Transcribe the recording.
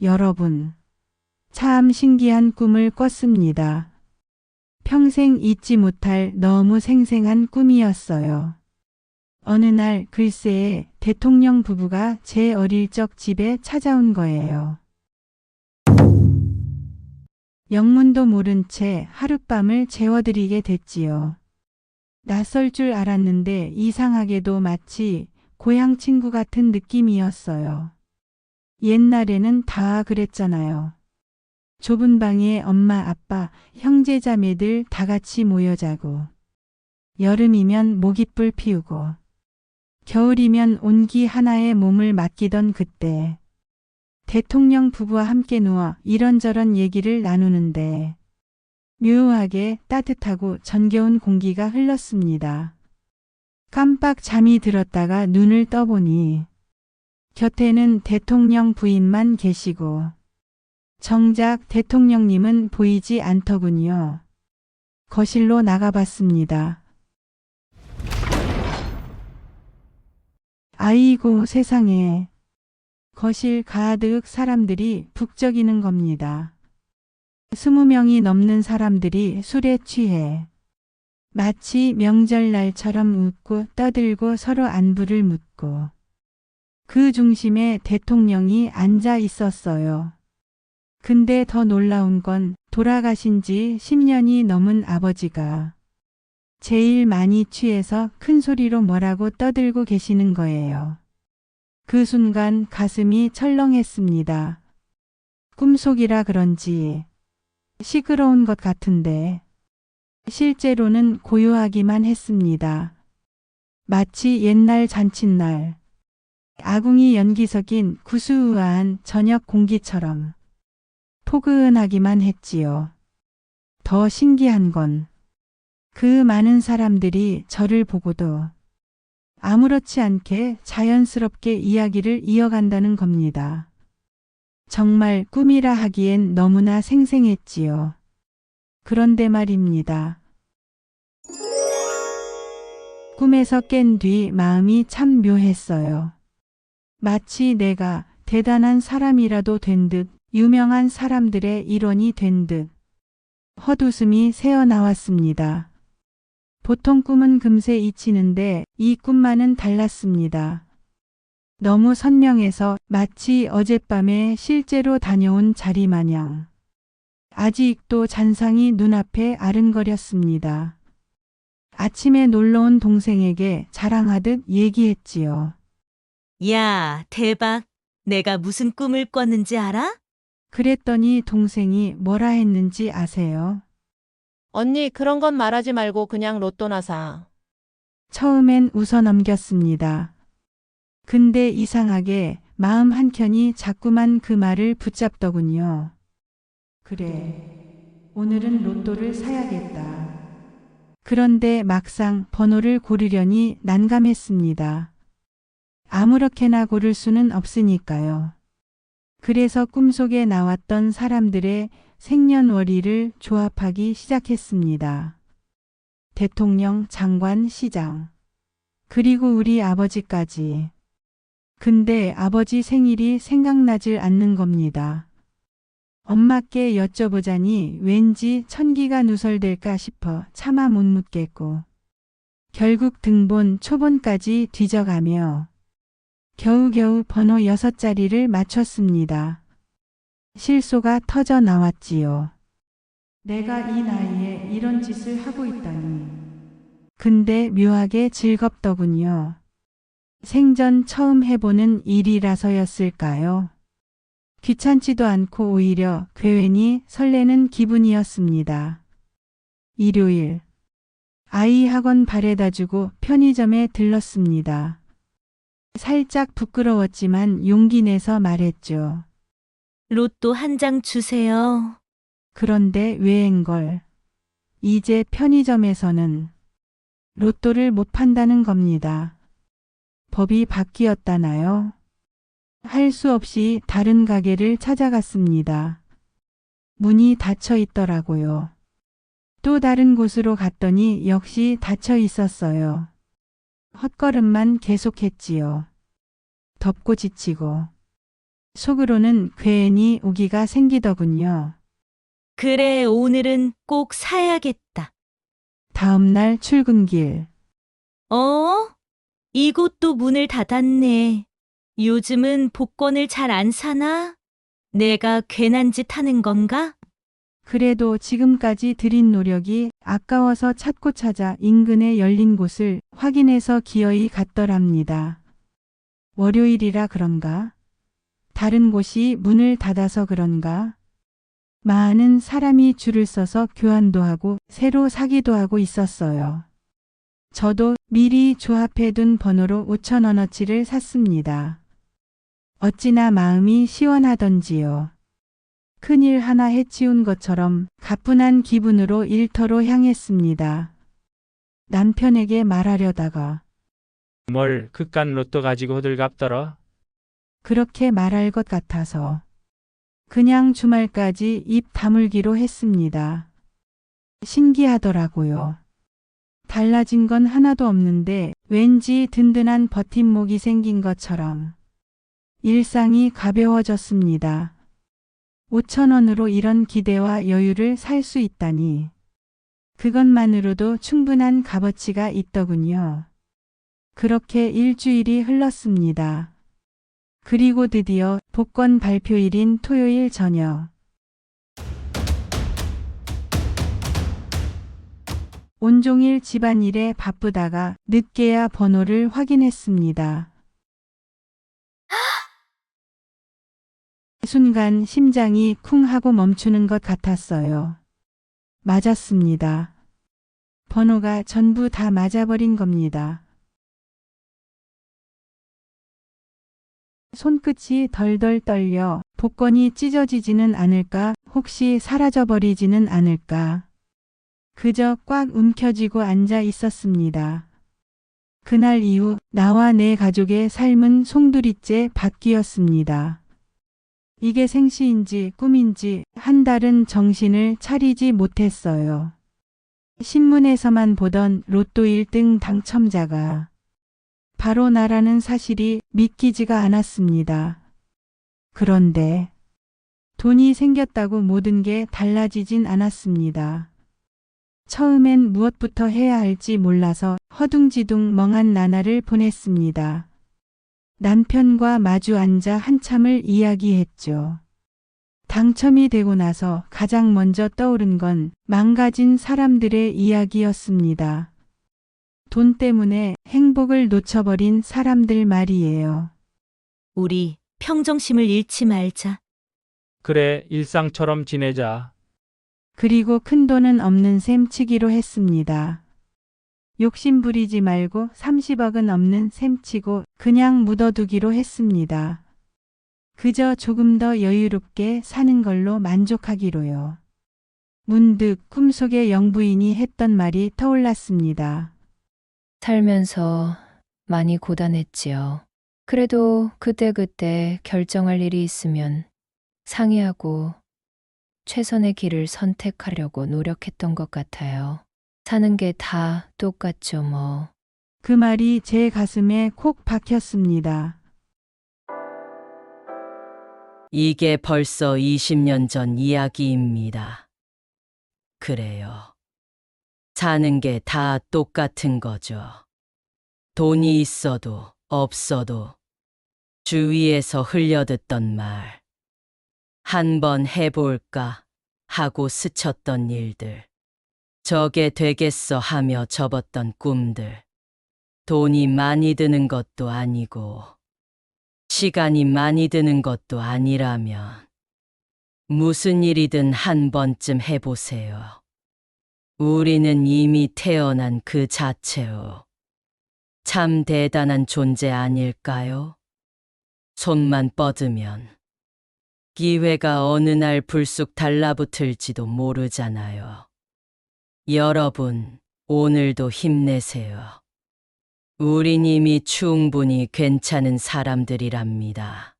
여러분, 참 신기한 꿈을 꿨습니다. 평생 잊지 못할 너무 생생한 꿈이었어요. 어느 날 글쎄 대통령 부부가 제 어릴 적 집에 찾아온 거예요. 영문도 모른 채 하룻밤을 재워드리게 됐지요. 낯설 줄 알았는데 이상하게도 마치 고향 친구 같은 느낌이었어요. 옛날에는 다 그랬잖아요. 좁은 방에 엄마, 아빠, 형제 자매들 다 같이 모여 자고, 여름이면 모깃불 피우고, 겨울이면 온기 하나에 몸을 맡기던 그때, 대통령 부부와 함께 누워 이런저런 얘기를 나누는데, 묘하게 따뜻하고 정겨운 공기가 흘렀습니다. 깜빡 잠이 들었다가 눈을 떠보니, 곁에는 대통령 부인만 계시고, 정작 대통령님은 보이지 않더군요. 거실로 나가봤습니다. 아이고 세상에. 거실 가득 사람들이 북적이는 겁니다. 20명이 넘는 사람들이 술에 취해 마치 명절날처럼 웃고 떠들고 서로 안부를 묻고 그 중심에 대통령이 앉아 있었어요. 근데 더 놀라운 건 돌아가신 지 10년이 넘은 아버지가 제일 많이 취해서 큰 소리로 뭐라고 떠들고 계시는 거예요. 그 순간 가슴이 철렁했습니다. 꿈속이라 그런지 시끄러운 것 같은데 실제로는 고요하기만 했습니다. 마치 옛날 잔칫날 아궁이 연기 섞인 구수한 저녁 공기처럼 포근하기만 했지요. 더 신기한 건 그 많은 사람들이 저를 보고도 아무렇지 않게 자연스럽게 이야기를 이어간다는 겁니다. 정말 꿈이라 하기엔 너무나 생생했지요. 그런데 말입니다. 꿈에서 깬 뒤 마음이 참 묘했어요. 마치 내가 대단한 사람이라도 된 듯, 유명한 사람들의 일원이 된 듯, 헛웃음이 새어나왔습니다. 보통 꿈은 금세 잊히는데 이 꿈만은 달랐습니다. 너무 선명해서 마치 어젯밤에 실제로 다녀온 자리 마냥 아직도 잔상이 눈앞에 아른거렸습니다. 아침에 놀러온 동생에게 자랑하듯 얘기했지요. 야, 대박. 내가 무슨 꿈을 꿨는지 알아? 그랬더니 동생이 뭐라 했는지 아세요? 언니, 그런 건 말하지 말고 그냥 로또나 사. 처음엔 웃어 넘겼습니다. 근데 이상하게 마음 한켠이 자꾸만 그 말을 붙잡더군요. 그래, 오늘은 로또를 사야겠다. 그런데 막상 번호를 고르려니 난감했습니다. 아무렇게나 고를 수는 없으니까요. 그래서 꿈속에 나왔던 사람들의 생년월일을 조합하기 시작했습니다. 대통령, 장관, 시장, 그리고 우리 아버지까지. 근데 아버지 생일이 생각나질 않는 겁니다. 엄마께 여쭤보자니 왠지 천기가 누설될까 싶어 차마 못 묻겠고 결국 등본 초본까지 뒤져가며 겨우겨우 번호 6자리를 맞췄습니다. 실소가 터져 나왔지요. 내가 이 나이에 이런 짓을 하고 있다니. 근데 묘하게 즐겁더군요. 생전 처음 해보는 일이라서였을까요? 귀찮지도 않고 오히려 괜히 설레는 기분이었습니다. 일요일, 아이 학원 바래다주고 편의점에 들렀습니다. 살짝 부끄러웠지만 용기 내서 말했죠. 로또 한 장 주세요. 그런데 왜인걸. 이제 편의점에서는 로또를 못 판다는 겁니다. 법이 바뀌었다나요? 할 수 없이 다른 가게를 찾아갔습니다. 문이 닫혀 있더라고요. 또 다른 곳으로 갔더니 역시 닫혀 있었어요. 헛걸음만 계속했지요. 덥고 지치고 속으로는 괜히 오기가 생기더군요. 그래, 오늘은 꼭 사야겠다. 다음 날 출근길. 어? 이곳도 문을 닫았네. 요즘은 복권을 잘 안 사나? 내가 괜한 짓 하는 건가? 그래도 지금까지 들인 노력이 아까워서 찾고 찾아 인근에 열린 곳을 확인해서 기어이 갔더랍니다. 월요일이라 그런가? 다른 곳이 문을 닫아서 그런가? 많은 사람이 줄을 서서 교환도 하고 새로 사기도 하고 있었어요. 저도 미리 조합해둔 번호로 5,000원어치를 샀습니다. 어찌나 마음이 시원하던지요. 큰일 하나 해치운 것처럼 가뿐한 기분으로 일터로 향했습니다. 남편에게 말하려다가 뭘 그깟 로또 가지고 호들갑 떨어? 그렇게 말할 것 같아서 그냥 주말까지 입 다물기로 했습니다. 신기하더라고요. 달라진 건 하나도 없는데 왠지 든든한 버팀목이 생긴 것처럼 일상이 가벼워졌습니다. 5,000원으로 이런 기대와 여유를 살 수 있다니. 그것만으로도 충분한 값어치가 있더군요. 그렇게 일주일이 흘렀습니다. 그리고 드디어 복권 발표일인 토요일 저녁. 온종일 집안일에 바쁘다가 늦게야 번호를 확인했습니다. 순간 심장이 쿵 하고 멈추는 것 같았어요. 맞았습니다. 번호가 전부 다 맞아버린 겁니다. 손끝이 덜덜 떨려 복권이 찢어지지는 않을까, 혹시 사라져버리지는 않을까. 그저 꽉 움켜쥐고 앉아 있었습니다. 그날 이후 나와 내 가족의 삶은 송두리째 바뀌었습니다. 이게 생시인지 꿈인지 한 달은 정신을 차리지 못했어요. 신문에서만 보던 로또 1등 당첨자가 바로 나라는 사실이 믿기지가 않았습니다. 그런데 돈이 생겼다고 모든 게 달라지진 않았습니다. 처음엔 무엇부터 해야 할지 몰라서 허둥지둥 멍한 나날을 보냈습니다. 남편과 마주 앉아 한참을 이야기했죠. 당첨이 되고 나서 가장 먼저 떠오른 건 망가진 사람들의 이야기였습니다. 돈 때문에 행복을 놓쳐버린 사람들 말이에요. 우리 평정심을 잃지 말자. 그래, 일상처럼 지내자. 그리고 큰돈은 없는 셈 치기로 했습니다. 욕심 부리지 말고 30억은 없는 셈 치고 그냥 묻어두기로 했습니다. 그저 조금 더 여유롭게 사는 걸로 만족하기로요. 문득 꿈속의 영부인이 했던 말이 떠올랐습니다. 살면서 많이 고단했지요. 그래도 그때그때 결정할 일이 있으면 상의하고 최선의 길을 선택하려고 노력했던 것 같아요. 사는 게 다 똑같죠, 뭐. 그 말이 제 가슴에 콕 박혔습니다. 이게 벌써 20년 전 이야기입니다. 그래요. 사는 게 다 똑같은 거죠. 돈이 있어도 없어도 주위에서 흘려듣던 말. 한번 해볼까 하고 스쳤던 일들. 저게 되겠어 하며 접었던 꿈들. 돈이 많이 드는 것도 아니고 시간이 많이 드는 것도 아니라면 무슨 일이든 한 번쯤 해보세요. 우리는 이미 태어난 그 자체요. 참 대단한 존재 아닐까요? 손만 뻗으면 기회가 어느 날 불쑥 달라붙을지도 모르잖아요. 여러분, 오늘도 힘내세요. 우린 이미 충분히 괜찮은 사람들이랍니다.